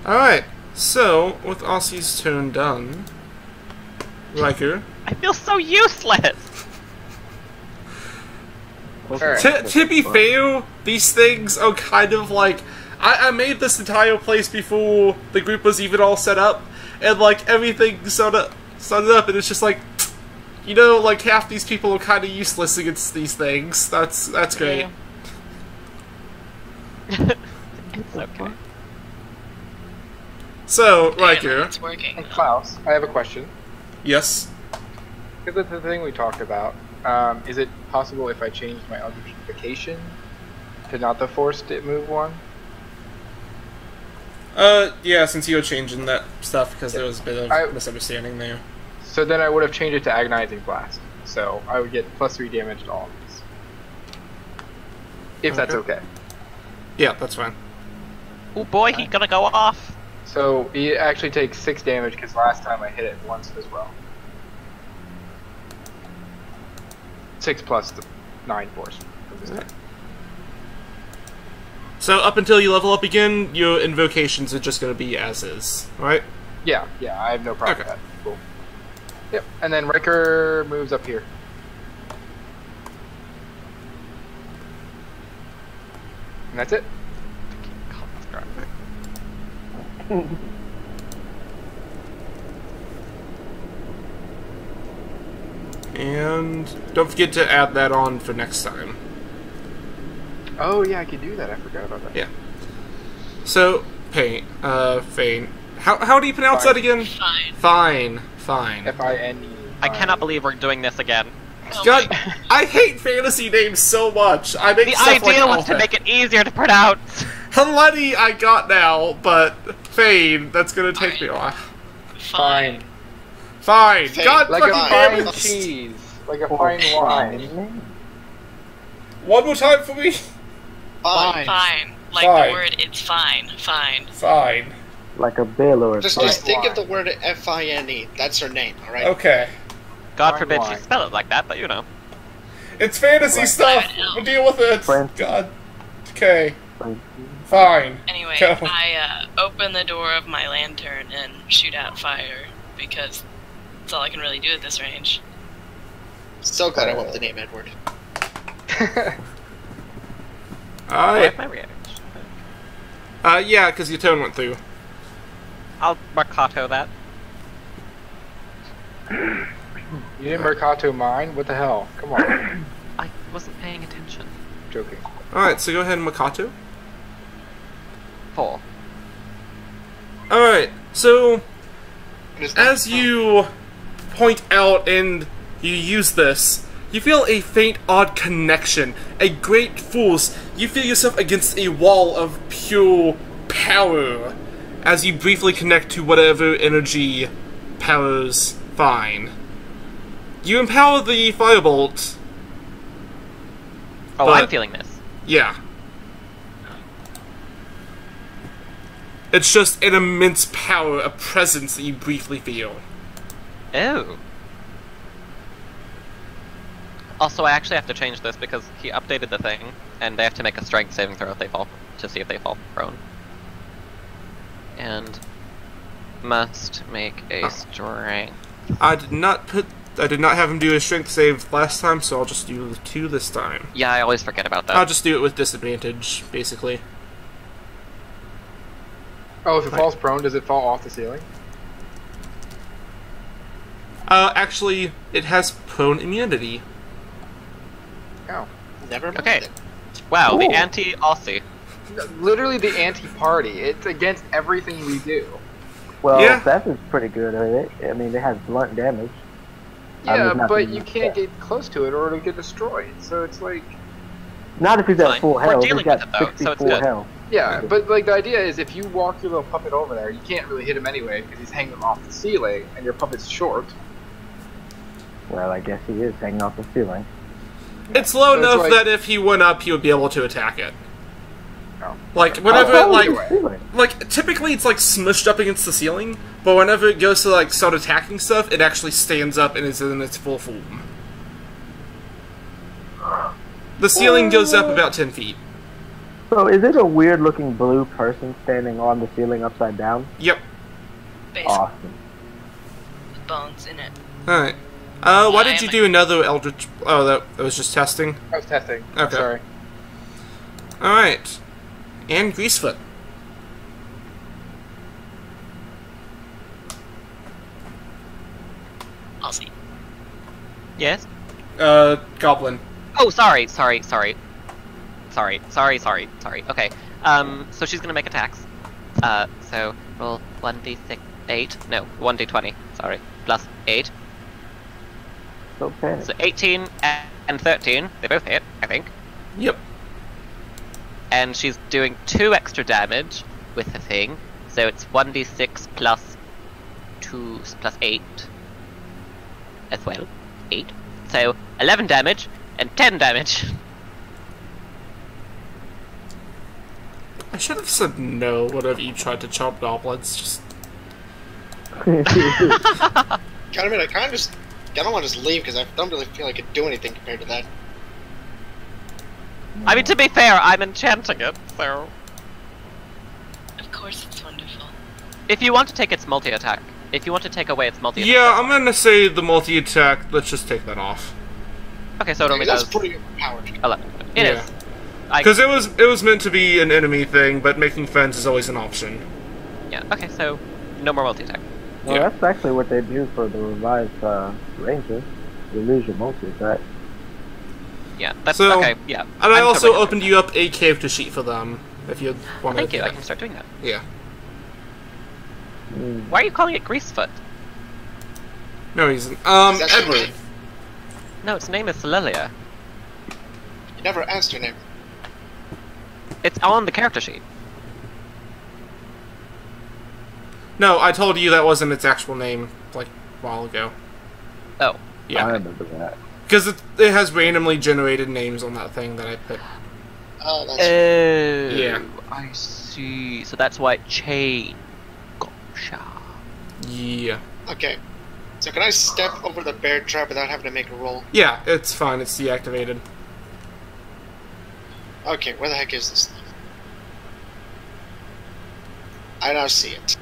Alright, so, with Aussie's turn done, Riker. I feel so useless! To be fair, these things are kind of like... I made this entire place before the group was even all set up, and like, everything started up, and it's just like, you know, like, half these people are kind of useless against these things. That's great. It's okay. So, Damn, Riker. it's working. And Klaus, I have a question. Yes? Because of the thing we talked about, is it possible if I changed my electrification to not the forced move one? Yeah, since you were changing that stuff, because there was a bit of misunderstanding there. So then I would have changed it to Agonizing Blast. So I would get +3 damage to all of these. If that's okay. Yeah, that's fine. Oh boy, he's gonna go off! So he actually takes 6 damage because last time I hit it once as well. 6 plus the 9 force from this time. So up until you level up again, your invocations are just going to be as is, right? Yeah, I have no problem Okay. with that. Cool. Yep, and then Riker moves up here. And that's it. And don't forget to add that on for next time. Oh yeah, I could do that. I forgot about that. Yeah. So, Fane. How do you pronounce Fine. that again? Fine. Fine. F-I-N-E. I cannot believe we're doing this again. Oh God, my- I hate fantasy names so much. I make The stuff idea like was to make it easier to pronounce! Heleni I got now, but Fane, that's gonna take me a while. Fine. Fine. Fane. God Like a fucking fine damn it. cheese. Like a fine wine. One more time for me. Fine. Fine. Like Fine. the word, it's fine. Fine. Fine. Like a bill or a Just think of the word F-I-N-E. That's her name, alright? Okay. God Fine forbid wine. she spell it like that, but you know. It's fantasy Right. stuff. Fine. We'll deal with it. French. God. Okay. Fine. Fine. Anyway, Go. I open the door of my lantern and shoot out fire because that's all I can really do at this range. Still gotta went with the name Edward. Alright. Where's my reaction? Yeah, because your tone went through. I'll Mercato that. You didn't Mercato mine? What the hell? Come on. I wasn't paying attention. Joking. Alright, so go ahead and Makato. 4. Alright, so Just like- as you point out and you use this, you feel a faint, odd connection, a great force. You feel yourself against a wall of pure power as you briefly connect to whatever energy powers Fine. You empower the firebolt. Oh, But- I'm feeling this. Yeah. It's just an immense power, a presence that you briefly feel. Oh. Also, I actually have to change this because he updated the thing, and they have to make a strength saving throw if they fall to see if they fall prone. And must make a strength. I did not have him do a strength save last time, so I'll just do the 2 this time. Yeah, I always forget about that. I'll just do it with disadvantage, basically. Oh, if it falls prone, does it fall off the ceiling? Actually, it has prone immunity. Oh. Never mind. Okay. it. Wow, the Ooh. anti-Aussie. Literally the anti-party. It's against everything we do. Well, Yeah. that is pretty good. I mean, it has blunt damage. I Yeah, was not but thinking you of can't that. get close to it or it'll get destroyed. So it's like... Not if he's at Fine. full We're health. He's dealing got with it, though, so it's 64 good. health. Yeah, but like the idea is if you walk your little puppet over there, you can't really hit him anyway because he's hanging off the ceiling and your puppet's short. Well, I guess he is hanging off the ceiling. It's low So it's enough like- that if he went up, he would be able to attack it. Oh. Like, whenever How it, tall is like... the ceiling? Like, typically it's, like, smushed up against the ceiling, but whenever it goes to, like, start attacking stuff, it actually stands up and is in its full form. The ceiling goes up about 10 feet. So is it a weird looking blue person standing on the ceiling upside down? Yep. Basically, Awesome. with bones in it. Alright. Why did you do another Eldritch... Oh, that was just testing? I was testing. Okay. Sorry. Alright. And Greasefoot. I'll see. Yes? Goblin. Oh, sorry. Okay. So she's gonna make attacks. So roll 1d6, 8. No, 1d20. Sorry, plus 8. Okay. So 18 and 13. They both hit, I think. Yep. And she's doing 2 extra damage with the thing. So it's 1d6 plus 2 plus 8 as well. 8. So 11 damage and 10 damage. I should have said no whenever you tried to chop goblins. Just Kind of, I kind of don't want to just leave because I don't really feel like I could do anything compared to that. I mean, to be fair, I'm enchanting it, so... Of course, it's wonderful. If you want to take its multi-attack, if you want to take away its multi-attack... yeah, I'm gonna say the multi-attack. Let's just take that off. Okay, so it only That's does pretty overpowered. 11. It Yeah. is. Because it was meant to be an enemy thing, but making friends is always an option. Yeah, okay, so no more multi-attack. Well, Yeah. that's actually what they do for the revised Ranger. You lose your multi-attack. Yeah, that's So- okay, yeah. And I I'm also totally opened you up a character sheet for them, if you want to. Thank you, I can start doing that. Yeah. Why are you calling it Greasefoot? No reason. That's your Edward. name. No, its name is Celelia. You never asked your name. It's on the character sheet. No, I told you that wasn't its actual name, like, a while ago. Oh. I Yeah. remember that. Because it has randomly generated names on that thing that I put. Oh, that's Yeah. Yeah. I see. So that's why it changed. Gotcha. Yeah. okay. So can I step over the bear trap without having to make a roll? Yeah, it's fine. It's deactivated. Okay, where the heck is this thing? I now see it.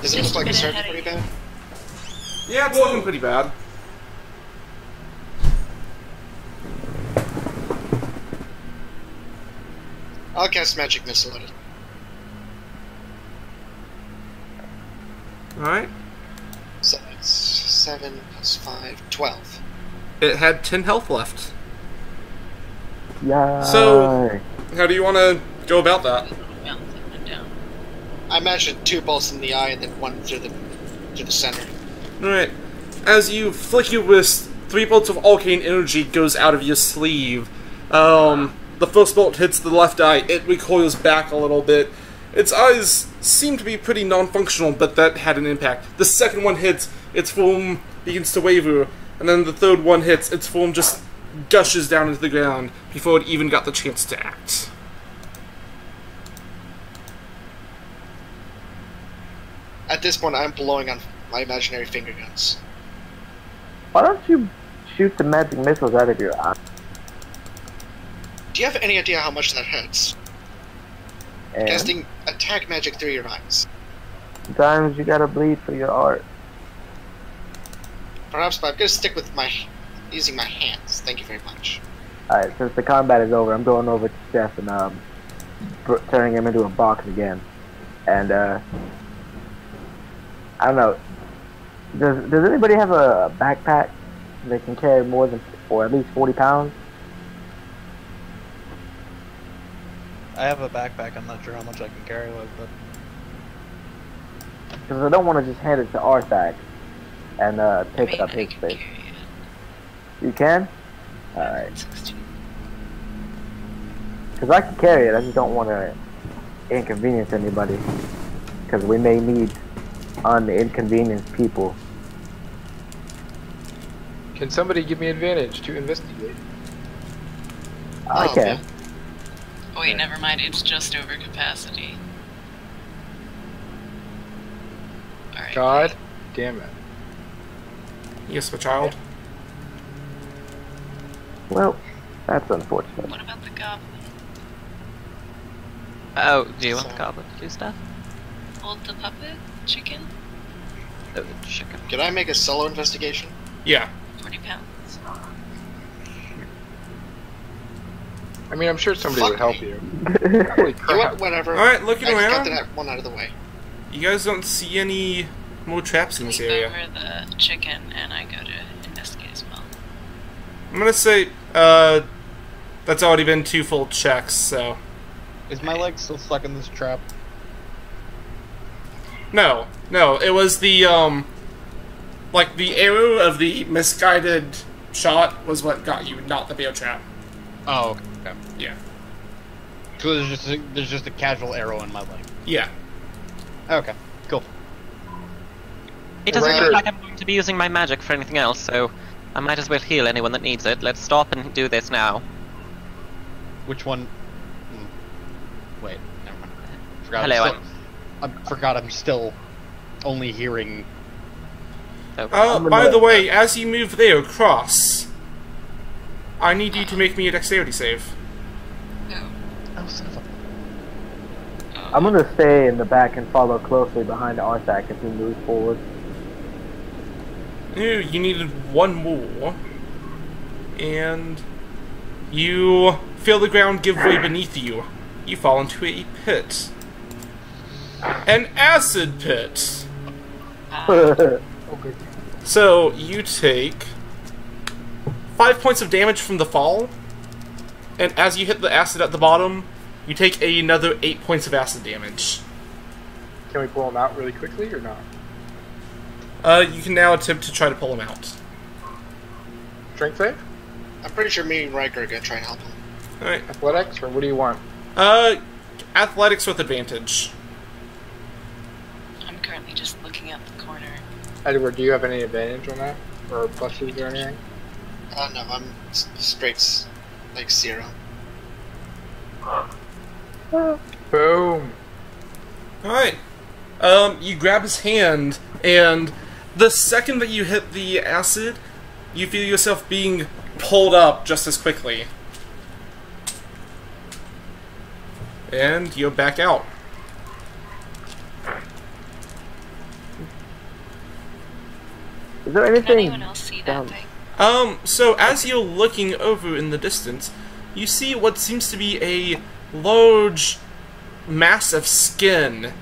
Does it look like it's hurting pretty bad? Yeah, it's looking pretty bad. I'll cast Magic Missile at it. Alright. So that's 7 plus 5, 12. It had 10 health left. Yeah. So- How do you want to go about that? Bounce up and down. I imagine 2 bolts in the eye and then 1 through the center. Alright. As you flick your wrist, 3 bolts of arcane energy goes out of your sleeve. The first bolt hits the left eye, it recoils back a little bit. Its eyes seem to be pretty non-functional, but that had an impact. The second one hits, its form begins to waver, and then the third one hits, its form just gushes down into the ground before it even got the chance to act. At this point, I'm blowing on my imaginary finger guns. Why don't you shoot the magic missiles out of your eye? Do you have any idea how much that hurts? And Casting attack magic through your eyes. sometimes you gotta bleed for your art. Perhaps, but I'm gonna stick with using my hands. Thank you very much. Alright, since the combat is over, I'm going over to Steph and turning him into a box again. And I don't know. Does anybody have a backpack that can carry more than, or at least 40 pounds? I have a backpack. I'm not sure how much I can carry with, but Because I don't want to just hand it to Arthag and take I mean, up I his can space. carry it. You can? Alright. 16. Because I can carry it, I just don't want to inconvenience anybody. Because we may need uninconvenienced people. Can somebody give me advantage to investigate? I Oh, can. man. Oh wait, never mind. It's just over capacity. Alright. God damn it. Yes, my child. Well, that's unfortunate. What about the goblin? Oh, do you want the goblin to do stuff? Hold the puppet chicken? Oh, chicken. Could I make a solo investigation? Yeah. 40 pounds. I mean, I'm sure somebody Fuck would help me. you. Holy You know crap. what? Whatever. Alright, looking I just around. got that one out of the way. You guys don't see any more traps in this Leap area. over the chicken and I go to investigate as well. I'm gonna say, that's already been 2 full checks, so... Is my leg still stuck in this trap? No, it was the, like, the arrow of the misguided shot was what got you, not the bear trap. Oh, okay. Yeah. So there's just a casual arrow in my leg. Yeah. Okay, cool. It doesn't Record. look like I'm going to be using my magic for anything else, so I might as well heal anyone that needs it. Let's stop and do this now. Which one? Wait, never mind. Forgot Hello, I forgot I'm still only hearing. By the way, as you move there across, I need you to make me a dexterity save. Oh. Oh, son of a. I'm gonna stay in the back and follow closely behind Arthak as he moves forward. Ooh, you needed 1 more. And you feel the ground give way beneath you. You fall into a pit. An acid pit. Okay. So you take 5 points of damage from the fall, and as you hit the acid at the bottom, you take another 8 points of acid damage. Can we pull them out really quickly or not? You can now attempt to try to pull him out. Strength save? I'm pretty sure me and Riker are gonna try and help him. Alright. Athletics, or what do you want? Athletics with advantage. I'm currently just looking up the corner. Edward, do you have any advantage on that? Or pluses or anything? No, I'm straight, like 0. Boom! Alright. You grab his hand, and the second that you hit the acid, you feel yourself being pulled up just as quickly. And you're back out. Is there Can anything anyone else see that down? thing? So as you're looking over in the distance, you see what seems to be a large mass of skin.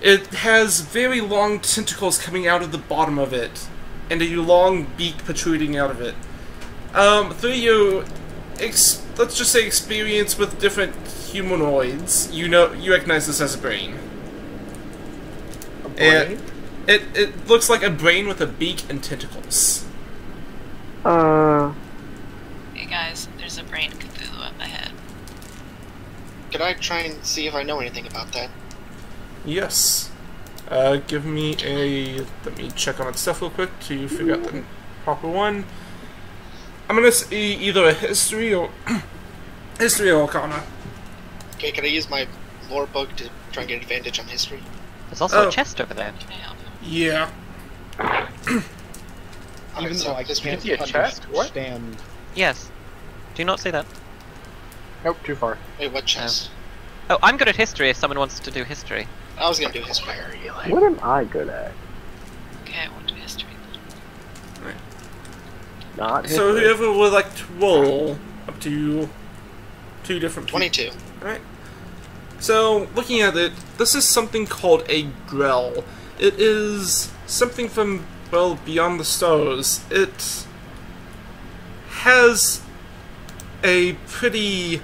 It has very long tentacles coming out of the bottom of it, and a long beak protruding out of it. Through your, let's just say, experience with different humanoids, you recognize this as a brain. A brain? And it looks like a brain with a beak and tentacles. Hey guys, there's a brain Cthulhu up ahead. Could I try and see if I know anything about that? Yes. Give me a... Let me check on its stuff real quick to figure out the proper one. I'm gonna say either a history or... history or arcana. Okay, can I use my lore book to try and get advantage on history? There's also Oh. a chest over there. Can I help him? Yeah. Even so though I history- can't see a chest? What? understand. Yes. Do you not see that? Nope, too far. Wait, what chest? Oh, I'm good at history if someone wants to do history. I was gonna do history. What am I good at? Okay, I won't do history. Not So history. whoever would like to roll up to 2 different people. 22. Alright. So, looking at it, this is something called a grell. It is something from, well, beyond the stars. It has a pretty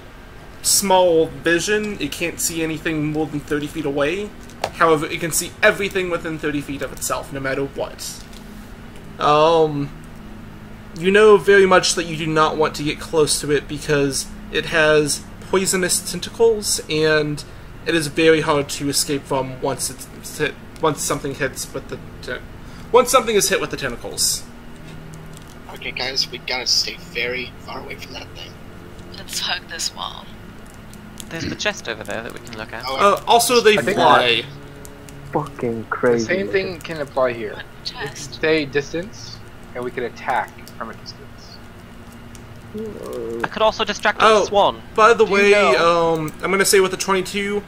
small vision. It can't see anything more than 30 feet away. However, it can see everything within 30 feet of itself, no matter what. You know very much that you do not want to get close to it because it has poisonous tentacles, and it is very hard to escape from once something hits with the once something is hit with the tentacles. Okay, guys, we gotta stay very far away from that thing. Let's hug this wall. There's the chest over there that we can look at. Oh, Also, they I think fly. Fucking The crazy. same thing can apply here. What We can chest? stay distance, and we can attack from a distance. I could also distract Oh. the swan. By the Do way, you know- I'm gonna say with the 22,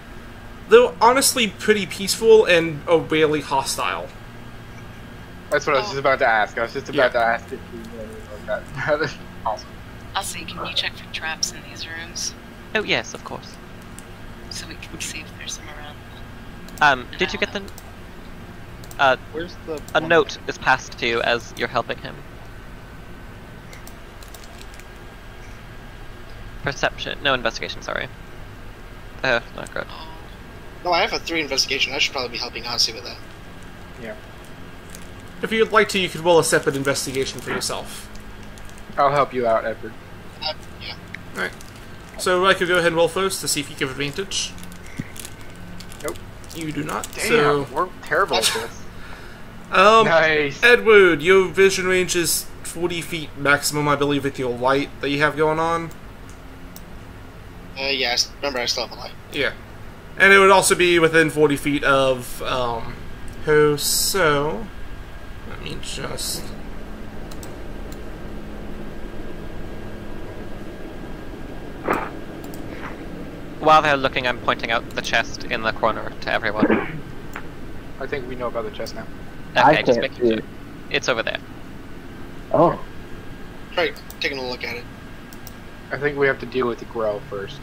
they're honestly pretty peaceful and rarely hostile. That's what I was just about to ask. I was just about Yeah. to ask if you knew anything like that. That's awesome. Also, can you check for traps in these rooms Oh yes, of course. so we can see if there's some around? Did you get the? Where's the A one note is passed to you as you're helping him. Perception, no investigation. Sorry. Not good. Oh, No, I have a 3 investigation. I should probably be helping Ozzy with that. Yeah. If you'd like to, you could roll a separate investigation for yourself. I'll help you out, Edward. Yeah. Alright. So I could go ahead and roll first to see if you give advantage. Nope. You do not. Damn, So, we're terrible at this. Nice. Edward, your vision range is 40 feet maximum, I believe, with your light that you have going on. Yeah, remember I still have a light. Yeah. And it would also be within 40 feet of, her, so... Let me just... While they're looking, I'm pointing out the chest in the corner to everyone. I think we know about the chest now. I Okay, just can't making see sure. it. It's over there. Oh, Try taking a look at it. I think we have to deal with the Grell first.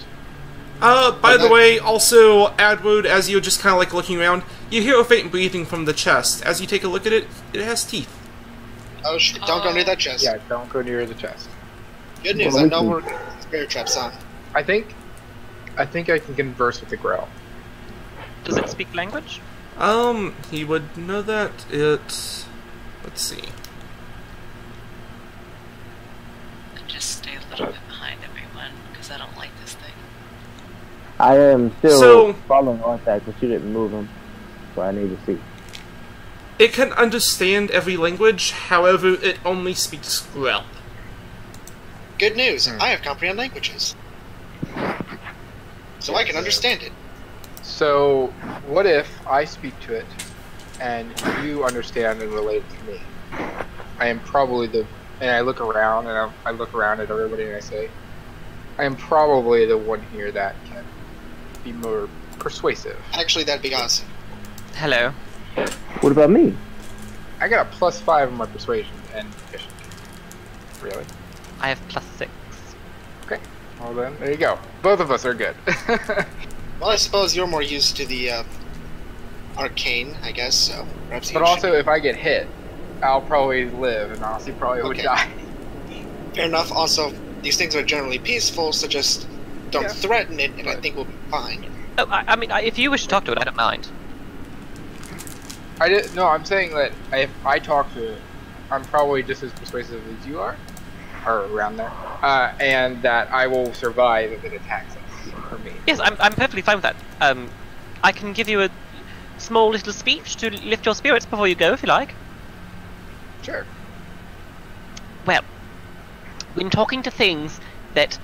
By the way, also, Edward, as you're just kind of like looking around, you hear a faint breathing from the chest. As you take a look at it, it has teeth. Oh shit, don't go near that chest. Yeah, don't go near the chest. Good news, Well, I know we we're spirit traps on. I think I can converse with the Grell. Does it speak language? He would know that it... Let's see. and just stay a little bit behind everyone because I don't like this thing. I am still So- following Arthak, but you didn't move him, so I need to see. It can understand every language, however, it only speaks Grell. Good news, I have comprehend languages. So I can understand it. So, what if I speak to it, and you understand and relate to me? I am probably the... And I look around, and I look around at everybody, and I say, I am probably the one here that can be more persuasive. Actually, that'd be awesome. Hello. What about me? I got a +5 on my persuasion and efficiency. Really? I have +6. Okay. Well then, there you go. Both of us are good. Well, I suppose you're more used to the arcane, I guess, so perhaps you But also, should- if I get hit, I'll probably live, and Aussie probably would Okay. die. Fair enough. Also, these things are generally peaceful, so just don't Yeah. threaten it, and I think we'll be fine. Oh, I mean, if you wish to talk to it, I don't mind. No, I'm saying that if I talk to it, I'm probably just as persuasive as you are, or around there, and that I will survive if it attacks us. For me. Yes, I'm perfectly fine with that. I can give you a small little speech to lift your spirits before you go, if you like. Sure. Well, when talking to things that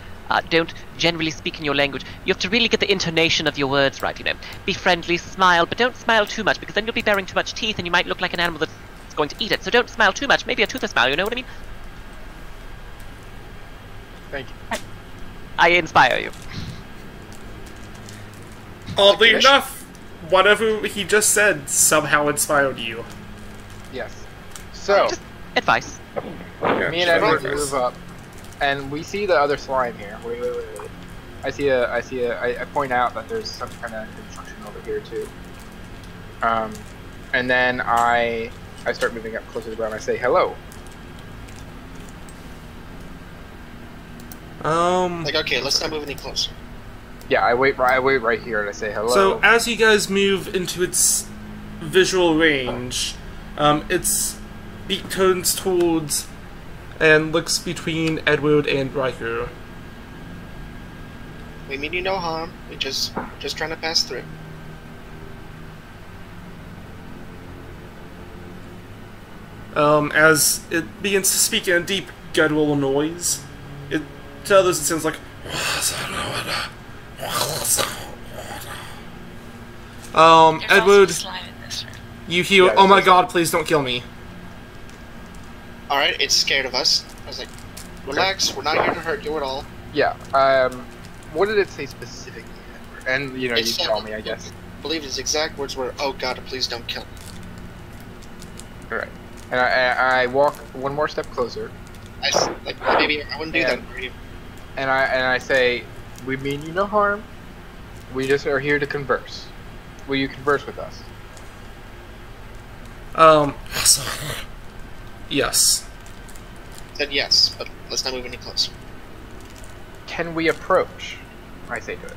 don't generally speak in your language, you have to really get the intonation of your words right, you know. Be friendly, smile, but don't smile too much, because then you'll be bearing too much teeth and you might look like an animal that's going to eat it. So don't smile too much, maybe a toothless smile, you know what I mean? Thank you. I inspire you. Oddly Fish? enough, whatever he just said somehow inspired you. Yes. So, Just advice. me and Edward move up, and we see the other slime here. Wait. I point out that there's some kind of construction over here too. And then I start moving up closer to the ground. I say hello. Like, okay, let's not move any closer. Yeah, I wait right here, and I say hello. So as you guys move into its visual range, its beak turns towards and looks between Edward and Riker. We mean you no harm. We're just trying to pass through. As it begins to speak in a deep guttural noise, to others it sounds like There's also Edward, slime in this room. you hear, Yeah, "Oh my there's- god, please don't kill me." Alright, it's scared of us. I was like, Relax. We're not here to hurt you at all. Yeah. What did it say specifically? And you It's, tell me, I guess. I believe his exact words were, "Oh God, please don't kill me." All right. And I walk one more step closer. Maybe I wouldn't do that. And I say, we mean you no harm. We just are here to converse. Will you converse with us? Yes. Said yes, but let's not move any closer. Can we approach? I say to it.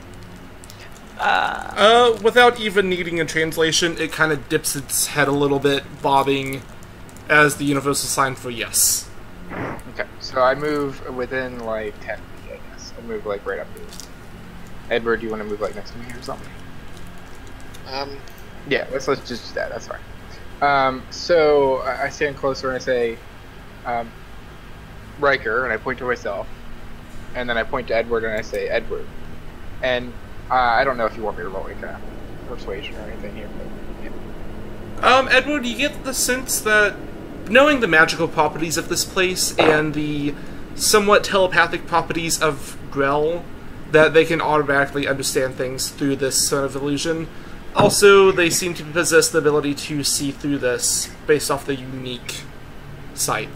Without even needing a translation, it kind of dips its head a little bit, bobbing as the universal sign for yes. Okay, so I move within like 10 feet, I guess. I move like right up to you. Edward, do you want to move like next to me or something? Yeah, let's just do that. That's fine. So I stand closer and I say, Riker, and I point to myself, and then I point to Edward and I say, Edward. And I don't know if you want me to roll any kind of persuasion or anything here. But, yeah. Edward, you get the sense that knowing the magical properties of this place and the somewhat telepathic properties of Grell, that they can automatically understand things through this sort of illusion. Also, they seem to possess the ability to see through this based off the unique sight.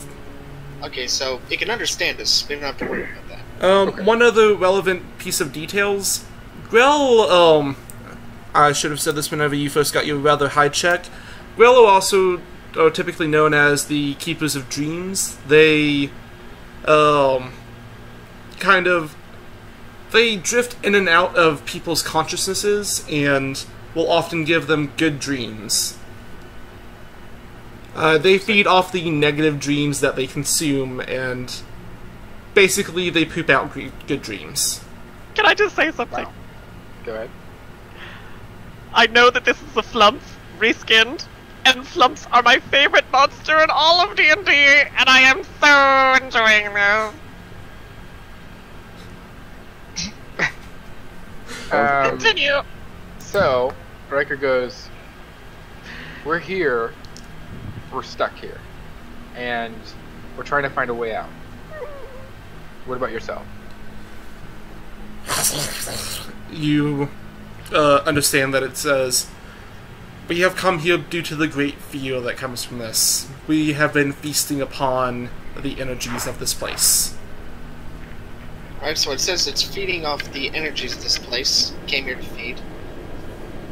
Okay, so it can understand us. We don't have to worry about that. Okay. One other relevant piece of details. Grell, I should have said this whenever you first got your rather high check. Grell are also typically known as the Keepers of Dreams. They, they drift in and out of people's consciousnesses and will often give them good dreams. They feed off the negative dreams that they consume, and basically they poop out good dreams. Can I just say something? Wow. Go ahead. I know that this is a Flumps reskinned, and Flumps are my favorite monster in all of D&D, and I am so enjoying this. Continue. So, Riker goes, we're here, we're stuck here, and we're trying to find a way out. What about yourself? You understand that it says, we have come here due to the great fear that comes from this. We have been feasting upon the energies of this place. Alright, so it says it's feeding off the energies of this place. Came here to feed.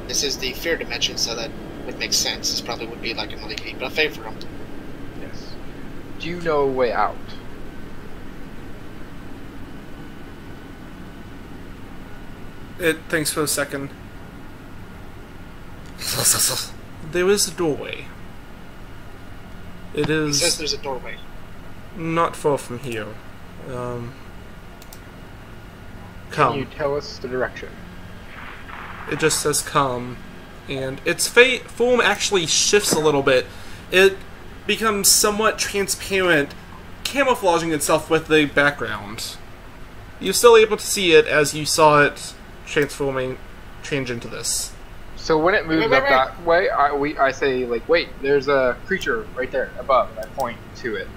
This is the fear dimension, so that would make sense. This probably would be like another keep, but I favor them. Yes. Do you know a way out? It thinks for a second. There is a doorway. It It says is there's a doorway. not far from here. Can you Come. tell us the direction? It just says come, and its form actually shifts a little bit. It becomes somewhat transparent, camouflaging itself with the background. You're still able to see it as you saw it change into this. So when it moves up that way, I say, like, wait, there's a creature right there above, and I point to it.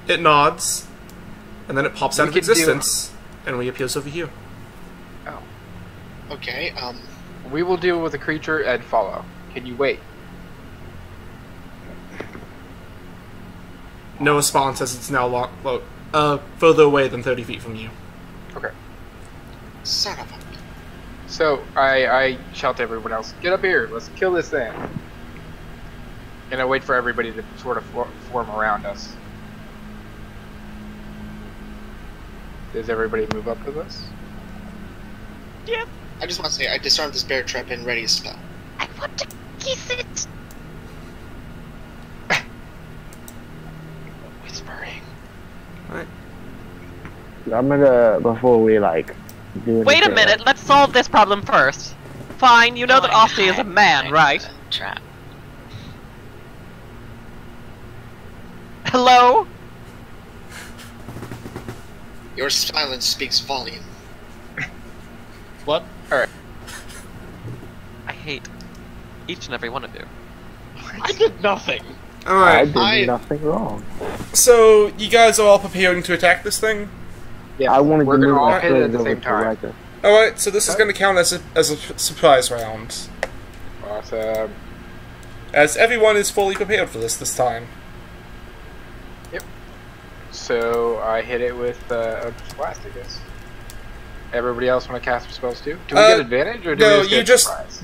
It nods, and then it pops out of can do- existence, and reappears over here. Oh. Okay, We will deal with the creature and follow. Can you wait? No response as it's now further away than 30 feet from you. Okay. son of a... So I shout to everyone else, get up here, let's kill this thing. And I wait for everybody to sort of form around us. Does everybody move up with us? Yes, I just want to say, I disarmed this bear trap and ready to spell. I want to kiss it. Whispering. Alright. I'm gonna, before we like do Wait a anything, minute, let's solve this problem first. Fine, you know that Austin is a man, right? Trap. Hello? Your silence speaks volume. What? I hate each and every one of you. I did nothing. I Alright, did nothing wrong. so you guys are all preparing to attack this thing? Yeah, I wanted we're to gonna move all my hit it at strings the over same to time. Riker. Alright, so this is going to count as a surprise round. Awesome. As everyone is fully prepared for this time. So I hit it with Eldritch Blast, I guess. Everybody else want to cast spells too? Do we get advantage, or do we No, just get you just surprise?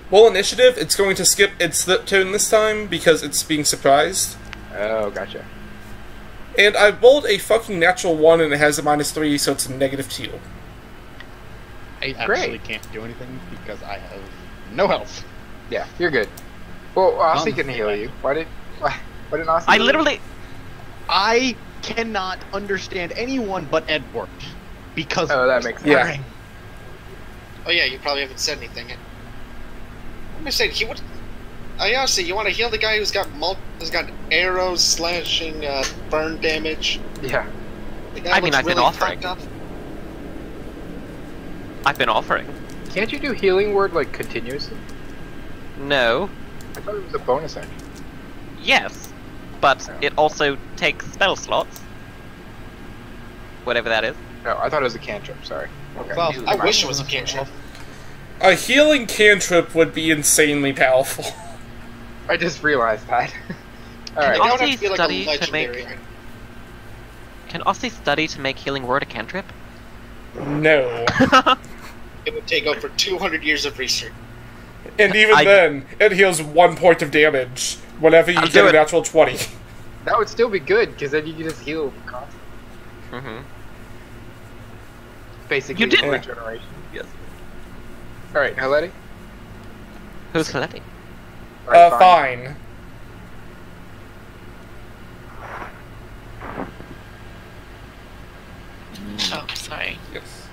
roll initiative. It's going to skip its turn this time because it's being surprised. Oh, gotcha. And I rolled a fucking natural 1 and it has a -3, so it's a -2. I Great. actually can't do anything because I have no health. Yeah, you're good. Well, Aussie can heal you. Why didn't Aussie? I heal you? literally. I cannot understand anyone but Edward because Oh, that makes sense. Yeah. swearing. Oh yeah, you probably haven't said anything. I'm gonna say he would. Ayase, you want to heal the guy who's got arrows, slashing, burn damage? Yeah. The guy I mean, looks I've been really offering. fucked up. I've been offering. Can't you do healing word like continuously? No. I thought it was a bonus action. Yes. But it also takes spell slots. Whatever that is. No, I thought it was a cantrip. Sorry. Okay. Well, I wish it was a cantrip. A healing cantrip would be insanely powerful. I just realized that. All You right. don't have Aussie to be like study a to legendary. make- Can Aussie study to make healing word a cantrip? No. It would take over 200 years of research. And even I- then, it heals 1 point of damage whenever you I'll get do a it. natural 20. That would still be good because then you can just heal constantly. Mm-hmm. Basically, You did- regeneration. Yes. All right, now Letty. Who's Letty? All right, Fine. Oh, sorry. Yes.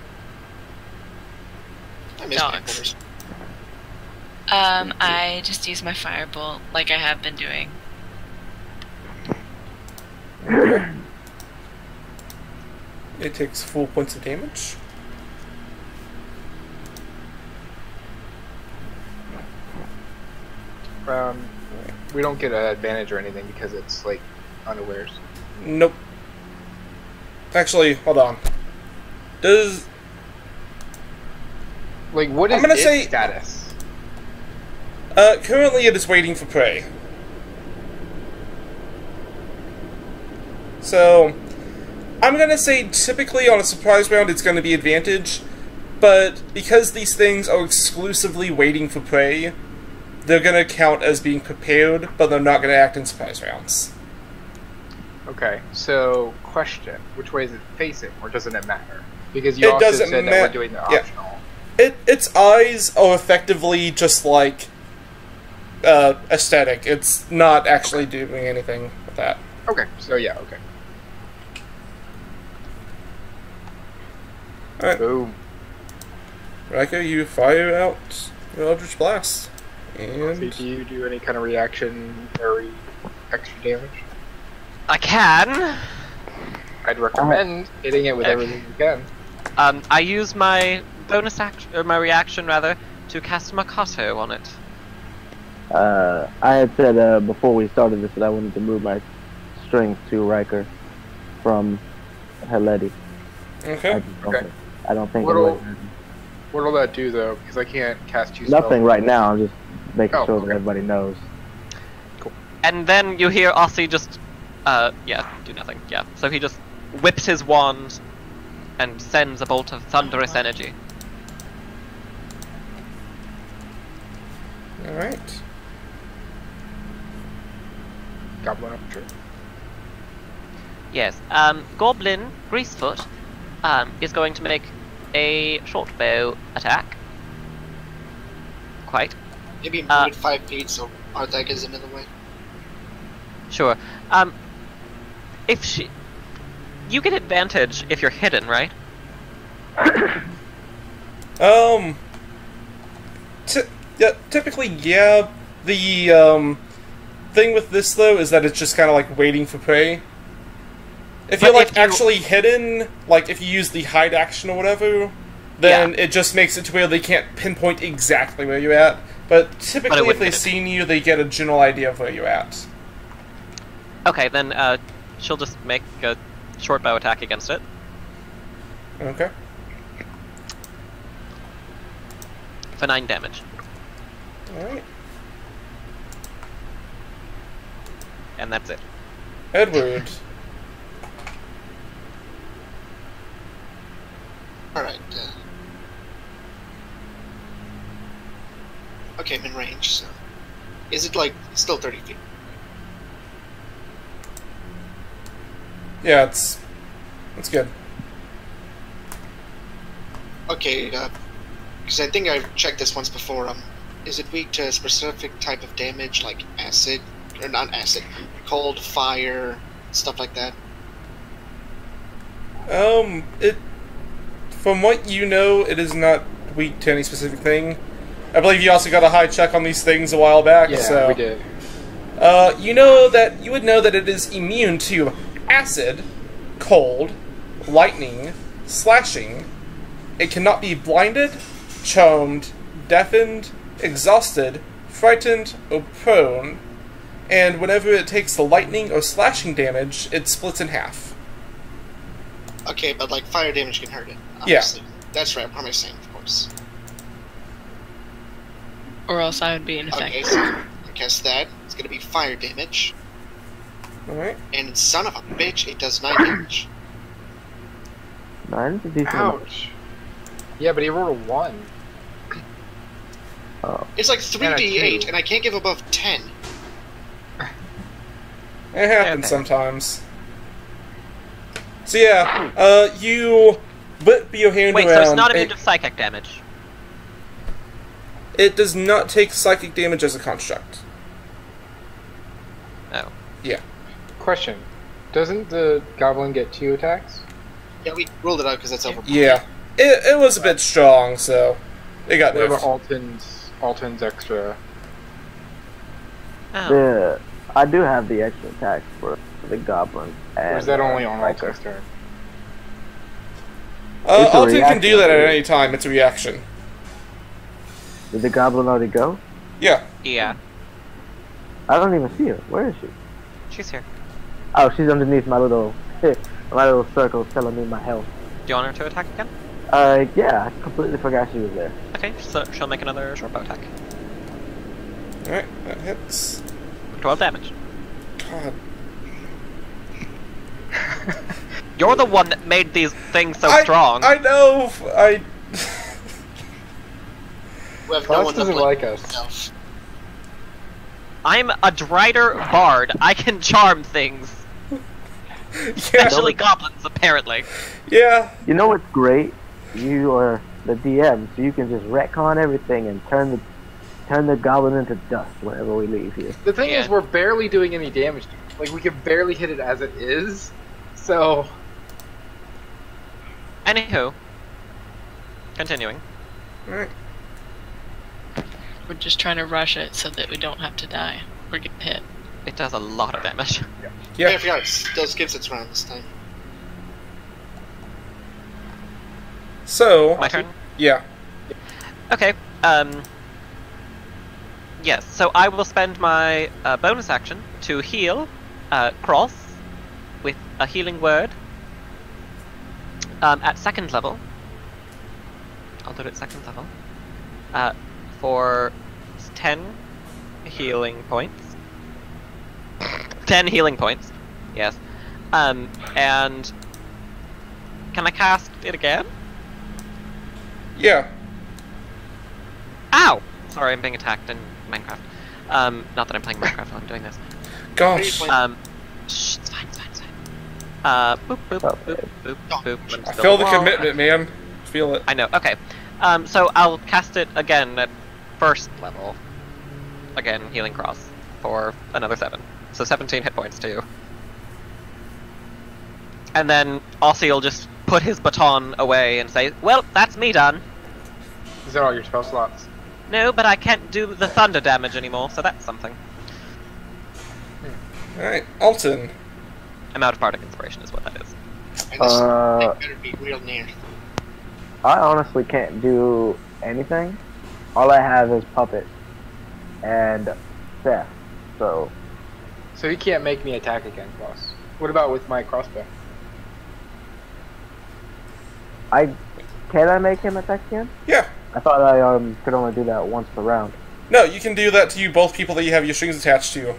I miss Dogs. my quarters. I just use my firebolt like I have been doing. It takes 4 points of damage. We don't get an advantage or anything because it's like unawares. Nope. Actually, hold on. Does... Like, what I'm is gonna its say- status? currently it is waiting for prey. So, I'm gonna say typically on a surprise round it's gonna be advantage, but because these things are exclusively waiting for prey, they're gonna count as being prepared, but they're not gonna act in surprise rounds. Okay, so question: which way is it facing, or doesn't it matter? Because It you also doesn't said that ma- we're doing the yeah. optional. Its eyes are effectively just like aesthetic. It's not actually doing anything with that. Okay, so yeah, okay. Alright, Boom. Riker, you fire out your Eldritch Blast. So And do you do any kind of reaction or extra damage? I can. I'd recommend hitting it with everything you can. I use my bonus action, or my reaction rather, to cast Makato on it. I had said before we started this that I wanted to move my strings to Riker from Heleti. okay. I don't think What'll- it What'll that do though? Because I can't cast two nothing spells. right now. I'm just making Oh, sure okay. that everybody knows. And then you hear Aussie just, yeah, do nothing, yeah. So he just whips his wand and sends a bolt of thunderous energy. Alright. Goblin up tree. Yes, Goblin Greasefoot, is going to make a short bow attack. Quite. Maybe move Uh, it 5 feet so Arthak is in the way. Sure. If she... You get advantage if you're hidden, right? Yeah, typically, yeah. The, thing with this, though, is that it's just kind of like waiting for prey. If you're, But like, if you- actually hidden, like, if you use the hide action or whatever, then it just makes it to where they can't pinpoint exactly where you're at. But typically, if wouldn't they've hit. seen you, they get a general idea of where you're at. Okay, then she'll just make a short bow attack against it. Okay. For 9 damage. Alright. And that's it. Edward. Alright. Okay, I'm in range, so. Is it like still 30 feet? Yeah, it's good. Okay, because I think I've checked this once before. Is it weak to a specific type of damage, like acid, or not acid, cold, fire, stuff like that? From what you know, it is not weak to any specific thing. I believe you also got a high check on these things a while back, Yeah, so... we did. You would know that it is immune to acid, cold, lightning, slashing. It cannot be blinded, charmed, deafened, exhausted, frightened, or prone, and whenever it takes the lightning or slashing damage, it splits in half. Okay, but like fire damage can hurt it. Yeah. Obviously. That's right, promising, of course. Or else I would be Okay, ineffective. so I guess that. It's gonna be fire damage. Alright. And son of a bitch, it does 9 damage. 9 is a decent amount. Ouch. Yeah, but he rolled a 1. Oh. It's like And a 3d8, 2. and I can't give above 10. It happens Okay. sometimes. So yeah, you whip your hand Wait, around. so it's not and immune to psychic damage. it does not take psychic damage as a construct. Oh. Yeah. Question. Doesn't the goblin get 2 attacks? Yeah, we ruled it out because that's over. Yeah. It was a bit strong, so it got What about nerfed. Alton's extra? Oh. I do have the extra attacks for the goblin. Or is that only on Riker. Alton's turn? It's a Alton can do that at reaction. any time. It's a reaction. Did the goblin already go? Yeah. Yeah, I don't even see her. Where is she? she's here. Oh, she's underneath my little circle telling me my health. Do you want her to attack again? Yeah, I completely forgot she was there. Okay, so she'll make another short bow attack. Alright, that hits. 12 damage. God. You're the one that made these things so I strong. I know. We have no Fox one doesn't that like us. himself. I'm a Drider Bard. I can charm things. Yeah. Especially goblins, apparently. Yeah. You know what's great? You are the DM, so you can just retcon everything and turn the goblin into dust whenever we leave here. The thing is, Yeah. we're barely doing any damage to it. Like, we can barely hit it as it is. So, Anywho. Continuing. Alright. We're just trying to rush it so that we don't have to die or get hit. It does a lot of damage. Yeah, I Yeah. forgot. It still skips its round this time. So. My turn? Yeah. Okay, yes, so I will spend my bonus action to heal Cross with a healing word at 2nd level. I'll do it at 2nd level. For 10 healing points. 10 healing points, yes. And can I cast it again? Yeah. Ow! Sorry, I'm being attacked in Minecraft. Not that I'm playing Minecraft while I'm doing this. Gosh. Shh, it's fine, it's fine, it's fine. Boop, boop, boop, boop, boop. Let me I build feel a the wall. commitment, man. Feel it. I know, okay. So I'll cast it again at 1st level. Again, healing cross for another 7. So 17 hit points to you. And then Aussie will just put his baton away and say, well, that's me done. is that all your spell slots? No, but I can't do the thunder damage anymore, so that's something. Alright, Alton. I'm out of Bardic Inspiration is what that is. And this thing better be real near. I honestly can't do anything. All I have is puppet and theft. So So he can't make me attack again, boss. What about with my crossbow? Can I make him attack again? Yeah. I thought I could only do that once per round. No, you can do that to you both people that you have your strings attached to.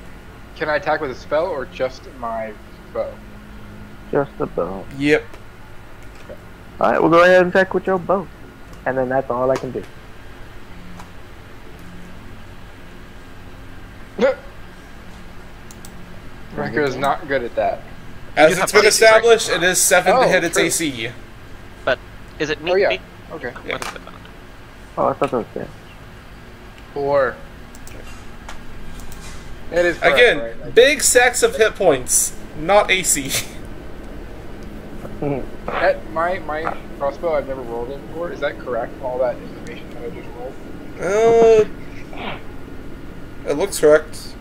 Can I attack with a spell or just my bow? Just a bow. Yep. Alright, we'll go ahead and attack with your bow. And then that's all I can do. Riker is not good at that. As You it's have been AC, established, it is 7 to Oh, hit its true. AC. But is it meat? Oh yeah. meat? Okay. Yeah. What is it? Oh, I thought that was damage. 4. It is correct, Again, right? big stacks of hit points, not AC. My crossbow I've never rolled it before. Is that correct? All that information that I just rolled? It looks correct.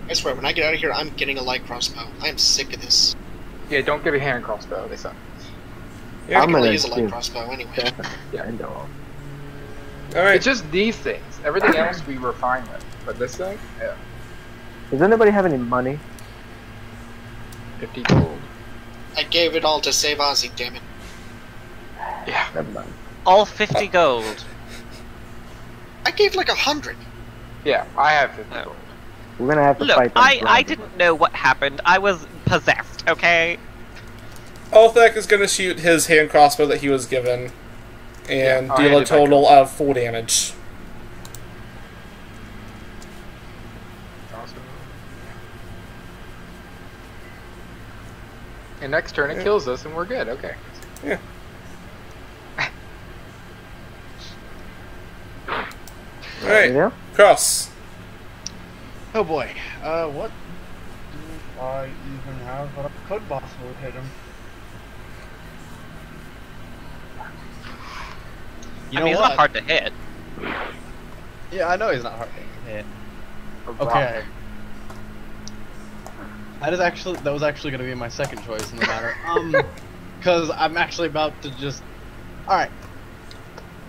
I swear, when I get out of here, I'm getting a light crossbow. I am sick of this. Yeah, don't get a hand crossbow. They suck. I I'm can gonna only use a light do- crossbow anyway. Yeah. I know. Alright. It's just these things. Everything else we were fine with, but this thing, yeah. Does anybody have any money? 50 gold. I gave it all to save Ozzy, damn it. Yeah. Never mind. All 50 gold. I gave like 100. Yeah, I have 50 Oh. gold. We're gonna have to Look, fight them. I didn't know what happened. I was possessed, okay? Ulthek is going to shoot his hand crossbow that he was given and Yeah, I deal a handed my total of 4 damage. Awesome. And next turn it kills us and we're good, okay. Yeah. Alright, Yeah? Cross. Oh boy. What do I even have that I could possibly hit him? You I know mean, it's what? not hard to hit. Yeah, I know he's not hard to hit. A rock. Okay. That was actually gonna be my second choice in the matter. Cause I'm actually about to just. Alright.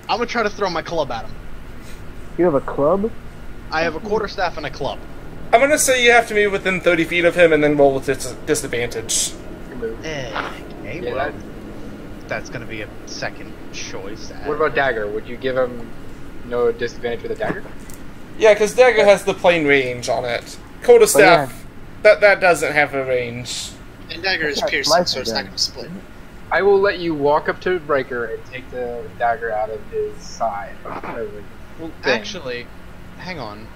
I'm gonna try to throw my club at him. You have a club? I have a quarterstaff and a club. I'm going to say you have to move within 30 feet of him and then roll with disadvantage. You move. Okay, Yeah, well, that's gonna be a second choice. What about dagger? Would you give him no disadvantage with a dagger? Yeah, because Dagger has the plain range on it. Quarterstaff, that doesn't have a range. And dagger is Yeah, piercing, life so it's is not in. going to split. I will let you walk up to Breaker and take the dagger out of his side. Well, thing. actually, hang on.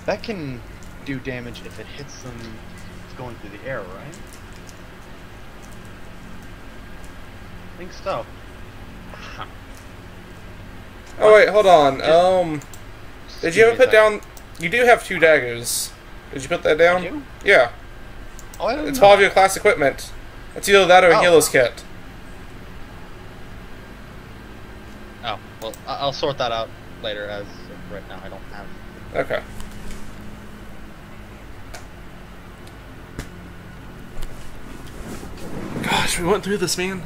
That can do damage if it hits them going through the air, right? I think so. Oh wait, hold on. Did you ever put down? You do have 2 daggers. Did you put that down? I do? Yeah, Oh, I don't it's know. part of your class equipment. It's either that or a Oh. healer's kit. Oh, well, I'll sort that out later. As of right now, I don't have. Okay. Gosh, we went through this, man.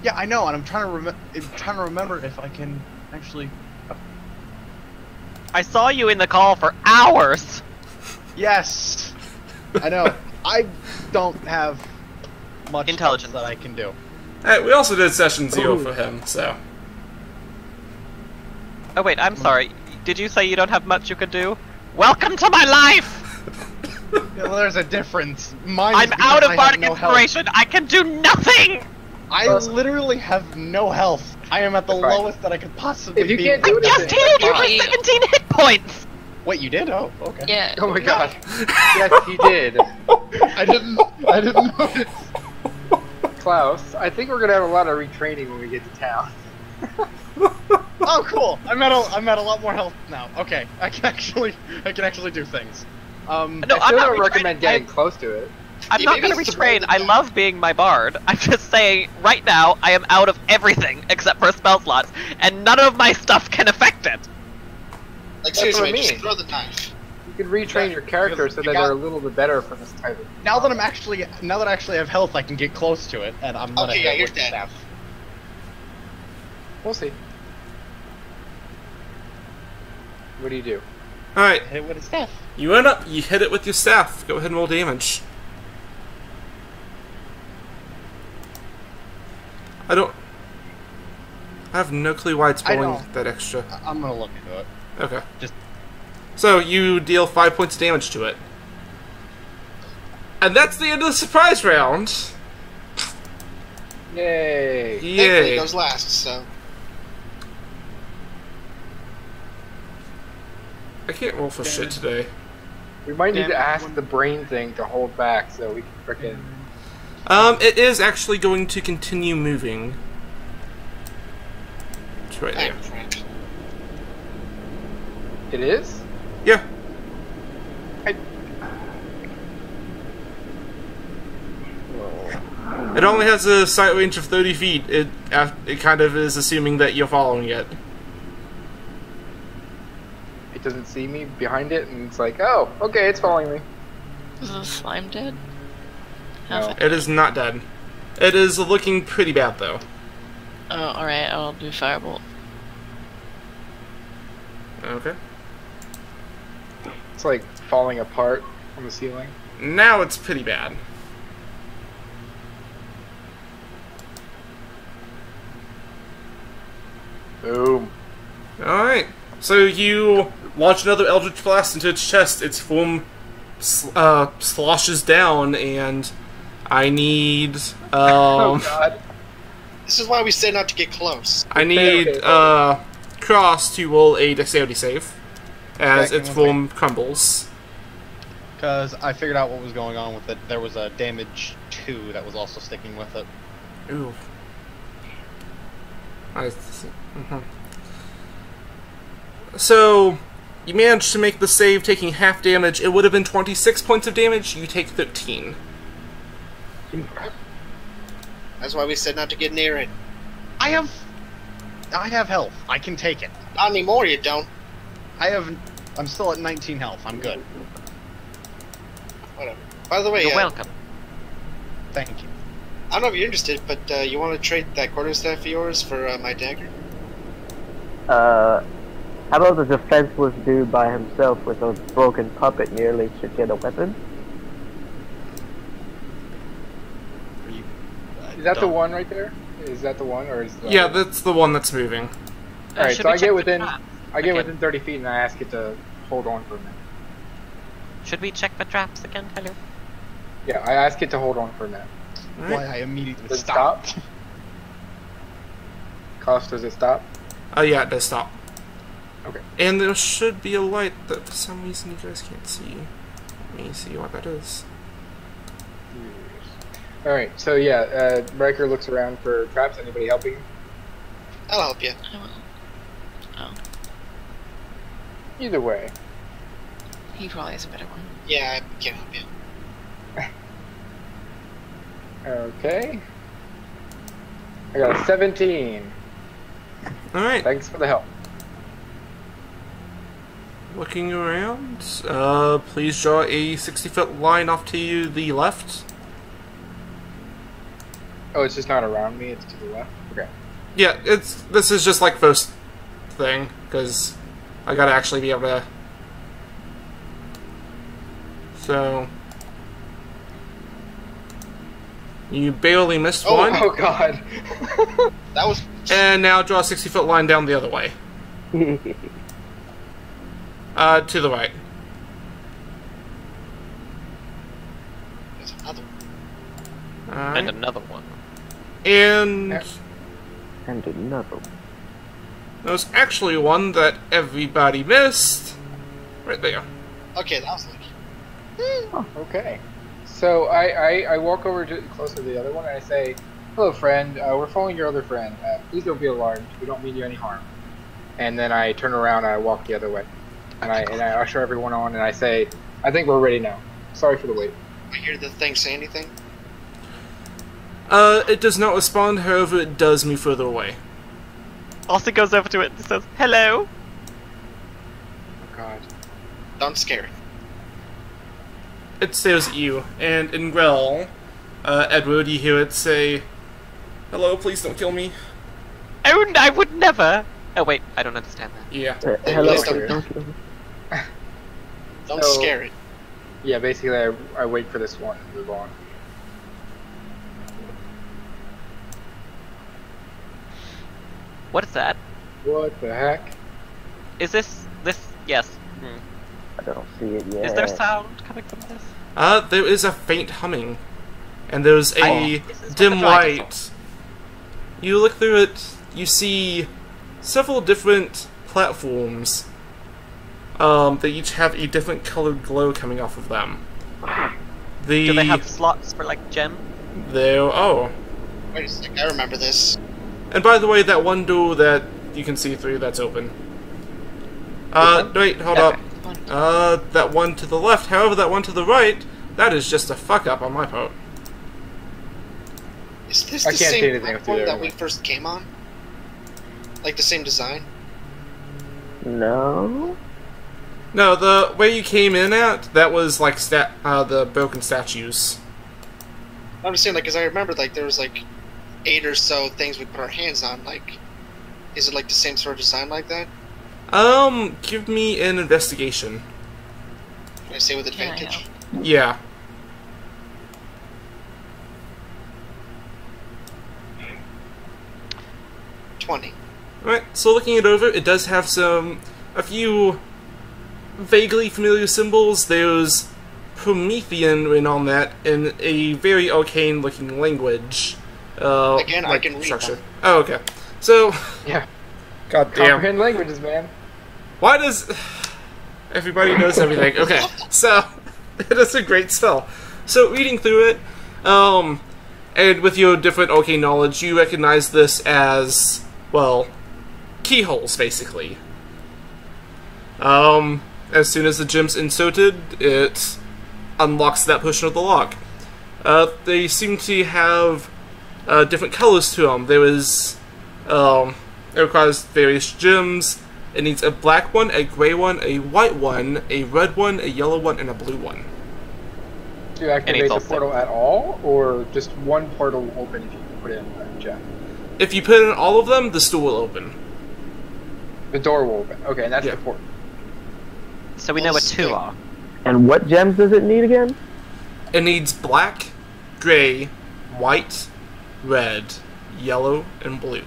Yeah, I know, and I'm trying to remember if I can actually. I saw you in the call for hours! Yes, I know. I don't have much Intelligence. else that I can do. Hey, we also did session 0 for him, so. Oh wait, I'm sorry. Did you say you don't have much you could do? Welcome to my life! Yeah, well, there's a difference. Mine I'm is out because of I have bardic no health. inspiration! I can do nothing! I literally have no health. I am at the That's fine. lowest that I could possibly If you be. can't do I it, just it's healed you fine. for 17 hit points! Wait, you did? Oh, okay. Yeah. Oh my god. Yes, he did. I didn't notice. Klaus, I think we're gonna have a lot of retraining when we get to town. Oh, cool. I'm at a lot more health now. Okay, I can actually do things. No, I I'm still not don't recommend retraining. getting close to it. I'm Yeah, not maybe gonna it's the retrain. roll I that- love being my bard. I'm just saying, right now, I am out of everything except for spell slots, and none of my stuff can affect it. Like, That's what I seriously, just mean. throw the knife. You can retrain your character so that they're a little bit better for this type of. Now that I actually have health, I can get close to it, and I'm gonna Okay, yeah, hit you're with the dead. staff. We'll see. What do you do? Alright, Hit with a staff. You run up, you hit it with your staff. Go ahead and roll damage. I have no clue why it's I rolling know. that extra. I'm gonna look into it. Okay. Just- So you deal 5 points of damage to it. And that's the end of the surprise round. Yay! Thankfully, Yay. it goes last, so. I can't roll for Damn shit it. today. We might need Damn to it. ask the brain thing to hold back so we can frickin'. It is actually going to continue moving. It's right there. I'm friend. It is? Yeah. It only has a sight range of 30 feet. It kind of is assuming that you're following it. It doesn't see me behind it, and it's like, oh, okay, it's following me. Is the slime dead? No. How's it? It is not dead. It is looking pretty bad, though. Oh, alright, I'll do firebolt. Okay. It's like falling apart on the ceiling. Now it's pretty bad. Boom. Alright. So you launch another Eldritch Blast into its chest. Its form sloshes down, and I need... Oh god. This is why we say not to get close. I need Okay. Cross to roll a dexterity save as Okay, its give me form crumbles. Because I figured out what was going on with it. There was a damage 2 that was also sticking with it. Ooh. I see. So, you managed to make the save taking half damage. It would have been 26 points of damage. You take 13. That's why we said not to get near it. I have health. I can take it. Not anymore, you don't. I'm still at 19 health. I'm good. Whatever. By the way, You're welcome. Thank you. I don't know if you're interested, but you want to trade that quarterstaff of yours for my dagger? How about the defenseless dude by himself with a broken puppet nearly should get a weapon? Are you, Is that the done? one right there? Is that the one, or is the Yeah, that's the one that's moving. Alright, Should so we I check get the within traps? I get Okay. within 30 feet and I ask it to hold on for a minute. Should we check the traps again? Hello? Yeah, I ask it to hold on for a minute. Why I immediately Does it stopped. stop? Cost, does it stop? Yeah, it does stop. Okay. And there should be a light that for some reason you guys can't see. Let me see what that is. Alright, so yeah, Riker looks around for traps. Anybody helping? I'll help you. I will. Oh, Either way. he probably has a better one. Yeah, I can help you. Okay. I got a 17. Alright, Thanks for the help. looking around. Please draw a 60-foot line off to the left. Oh, it's just not around me, it's to the left? Okay. Yeah, this is just like first thing, because I gotta actually be able to... So... You barely missed Oh, one, Oh god. That was. and now draw a 60-foot line down the other way. To the right. There's another one. And Alright. another one. And And another one. there's actually one that everybody missed. Right there. Okay, that was lucky. Okay. So I walk over to close to the other one and I say, "Hello, friend. We're following your other friend. Please don't be alarmed. We don't mean you any harm." And then I turn around and I walk the other way, and I usher everyone on and I say, "I think we're ready now. Sorry for the wait." I hear the thing say anything. It does not respond, however, it does move further away. Also goes over to it and says, hello? Oh god. Don't scare it. It stares at you, and in Grell, Edward, you hear it say, "Hello, please don't kill me." Oh, I would never! Oh wait, I don't understand that. Yeah. Hello. Please don't- don't kill me. Don't So- scare it. Yeah, basically, I wait for this one to move on. What is that? What the heck? Is this yes. I don't see it yet. Is there sound coming from this? There is a faint humming, and there's a This is what dim the dragon light. You look through it, you see several different platforms. They each have a different colored glow coming off of them. Do they have slots for like gem? Oh. Wait a sec, I remember this. And by the way, that one door that you can see through, that's open. Wait, hold up. That one to the left, however, that one to the right, that is just a fuck up on my part. Is this I the can't see same anything through platform there, that we anyway. first came on? Like the same design? No. No, the where you came in at, that was like the broken statues. I'm just saying, like, because I remember, like, there was, like, 8 or so things we put our hands on, like, is it, like, the same sort of design like that? Give me an investigation. Can I say with Can I advantage? help? Yeah. $20. Right, so looking it over, it does have a few vaguely familiar symbols. There's Promethean written on that in a very arcane looking language. Again, I like can read structure. them. Oh, okay. So, Yeah. god damn. Comprehend languages, man. Why does everybody knows everything? Okay, so it is a great spell. So reading through it, and with your different arcane knowledge, you recognize this as, well, keyholes, basically. As soon as the gem's inserted, it unlocks that portion of the lock. They seem to have different colors to them. It requires various gems. It needs a black one, a gray one, a white one, a red one, a yellow one, and a blue one. Do you activate all the portal at all, or just one portal will open if you put in a gem? If you put in all of them, the store will open. The door will open. Okay, and that's Yeah. the portal. So we know where 2 are. And what gems does it need again? It needs black, gray, white, red, yellow, and blue.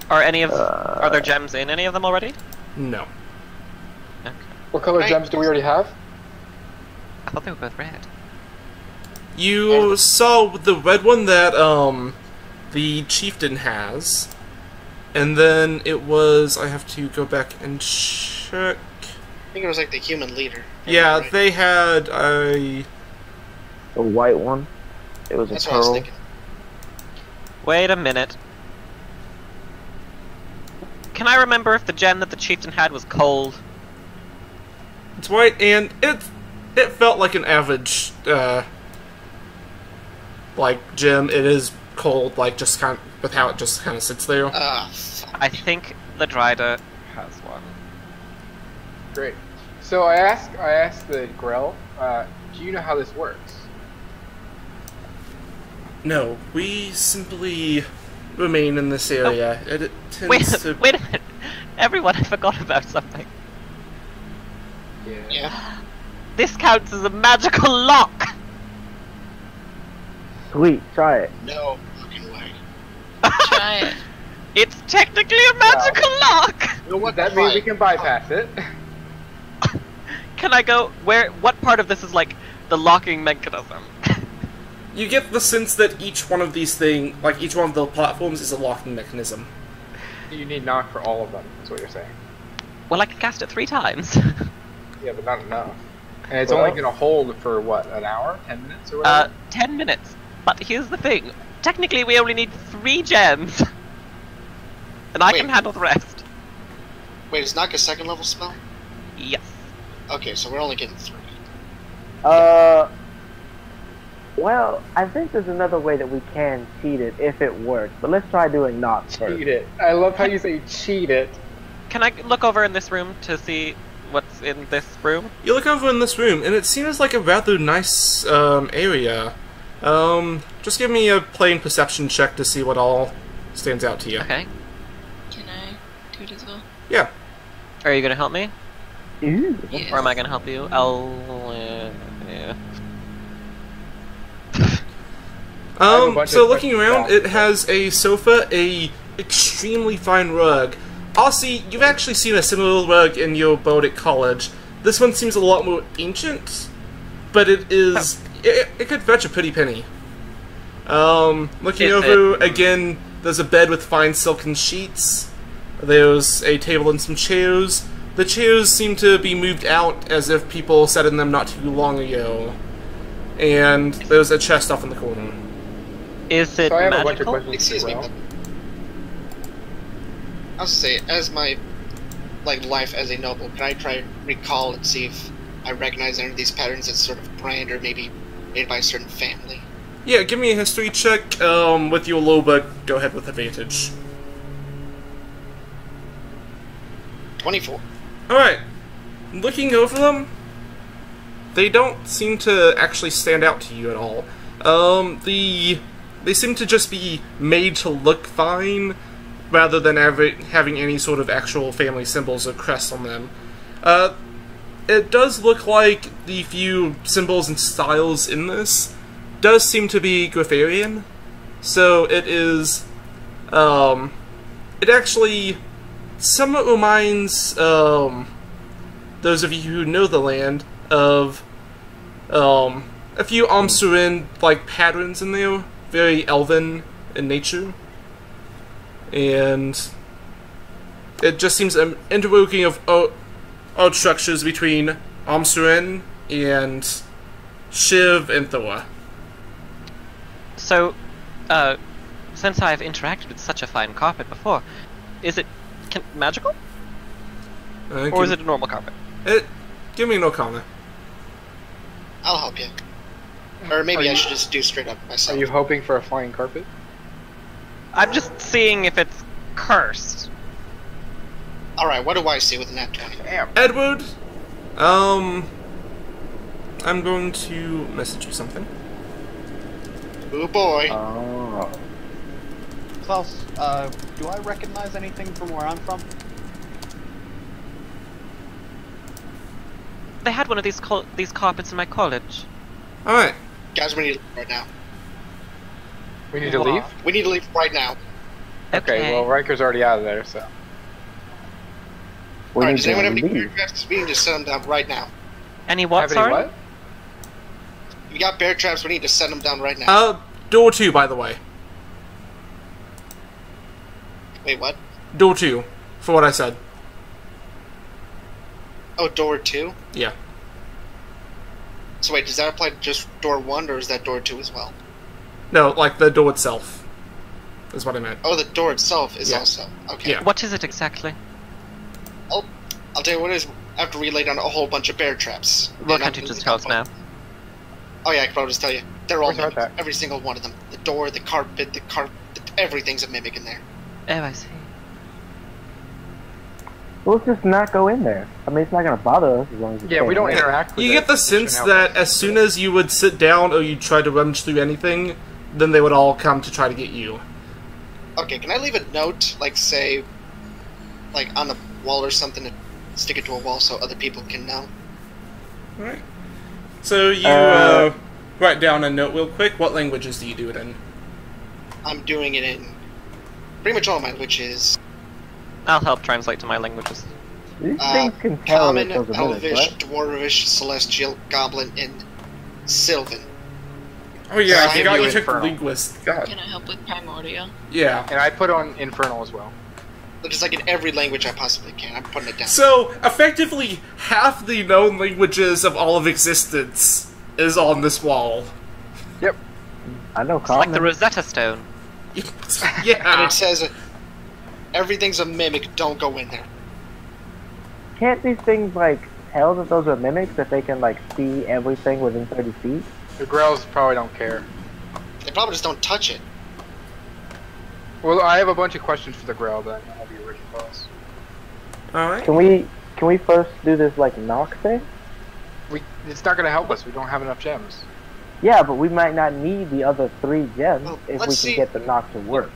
Are there gems in any of them already? No. Okay. What color Right. gems do we already have? I thought they were both red. You saw the red one that, the chieftain has. And then it was, I have to go back and check. I think it was like the human leader. Yeah, Right. they had a... The white one. It was That's a what I was pearl. thinking. Wait a minute. Can I remember if the gem that the chieftain had was cold? It's white, and it felt like an average, like, gem. It is cold, like, just kind of, with how it just kind of sits there. Fuck. I think the Dryder has one. Great. So I asked the Grell, do you know how this works? No, we simply remain in this area. It tends to... Wait a minute. Everyone, I forgot about something. Yeah. This counts as a magical lock! Sweet, try it. No fucking way. Try it. It's technically a magical lock! You know what? That means we Fine. can bypass it. Can I go, what part of this is like the locking mechanism? You get the sense that each one of these things, like each one of the platforms, is a locking mechanism. You need knock for all of them, is what you're saying. Well, I can cast it 3 times. Yeah, but not enough. And it's Well- only going to hold for, what, an hour? 10 minutes or whatever? 10 minutes. But here's the thing. Technically, we only need 3 gems. And I can Wait. handle the rest. Wait, is knock a second level spell? Yes. Okay, so we're only getting 3. Well, I think there's another way that we can cheat it if it works. But let's try doing knock first. Cheat it. I love how you say cheat it. Can I look over in this room to see what's in this room? You look over in this room, and it seems like a rather nice area. Just give me a plain perception check to see what all stands out to you. Okay. Can I do it as well? Yeah. Are you gonna help me? Ooh. Yes. Or am I gonna help you? Yeah. have a bunch So of looking questions around, about it has a sofa, a extremely fine rug. Aussie, you've actually seen a similar rug in your boat at college. This one seems a lot more ancient, but it is... It could fetch a pretty penny. Looking Is over, again, there's a bed with fine silken sheets. There's a table and some chairs. The chairs seem to be moved out as if people sat in them not too long ago. And there's a chest off in the corner. Is it So I have a bunch of magical? questions. Excuse me, Well, but I'll say, as my life as a noble, can I try recall and see if I recognize any of these patterns as sort of brand or maybe made by a certain family? Yeah, give me a history check. With your low bug, go ahead with advantage. 24. Alright. Looking over them, they don't seem to actually stand out to you at all. They seem to just be made to look fine, rather than having any sort of actual family symbols or crests on them. It does look like the few symbols and styles in this does seem to be Grafarian, so it is, it actually somewhat reminds, those of you who know the land, of, a few Amsurin, patterns in there, very elven in nature, and it just seems an interworking of odd structures between Amsurin and Shiv and Thor. So, since I've interacted with such a fine carpet before, is it magical? Or is it a normal carpet? Give me no comment. I'll help you. Or maybe I should just do straight up myself. are you hoping for a flying carpet? I'm just seeing if it's cursed. Alright, what do I see with a nat 20? Damn. Edward, I'm going to message you something. Oh boy. Oh. Klaus, do I recognize anything from where I'm from? They had one of these carpets in my college. Alright. Guys, we need to leave right now. We need to leave? We need to leave right now. Okay, well, Riker's already out of there, so. We Alright, need does to anyone have any bear leave. traps? We need to set them down right now. Any what, Have any sorry? what? If you got bear traps, we need to set them down right now. Door 2, by the way. Wait, what? Door 2, for what I said. Oh, door 2? Yeah. So wait, does that apply to just door 1, or is that door 2 as well? No, the door itself. Is what I meant. Oh, the door itself is Yeah. also. Okay. Yeah. What is it exactly? I'll tell you what it is. After we lay down a whole bunch of bear traps. Well, And can't you just tell us now? Oh yeah, I can probably just tell you. They're all Where's our mimics. back? Every single one of them. The door, the carpet, everything's a mimic in there. Oh, I see. Well, let's just not go in there. I mean, it's not going to bother us as long as Yeah, we don't interact with You it. get the It shouldn't sense help that us. as soon as you would sit down or you try to rummage through anything, then they would all come to try to get you. Okay, can I leave a note, say, on a wall or something, to stick it to a wall so other people can know? Alright. So you write down a note real quick. What languages do you do it in? I'm doing it in pretty much all languages. I'll help translate to my languages. These things can tell Common, that those are minutes, Elvish, right? Dwarvish, Celestial, Goblin, and Sylvan. Oh yeah, I I forgot do you took Infernal. linguist. Can God. I help with Primordia? Yeah. And I put on Infernal as well. Just in every language I possibly can. I'm putting it down. So, effectively, half the known languages of all of existence is on this wall. Yep. I know It's like the common. Rosetta Stone. And Yeah. it says, everything's a mimic, don't go in there. Can't these things, tell that those are mimics if they can, see everything within 30 feet? The Grells probably don't care. They probably just don't touch it. Well, I have a bunch of questions for the Grell then. I'll be ready for us. Alright. Can we first do this, knock thing? It's not going to help us. We don't have enough gems. Yeah, but we might not need the other 3 gems Well, if we let's can see. get the knock to work.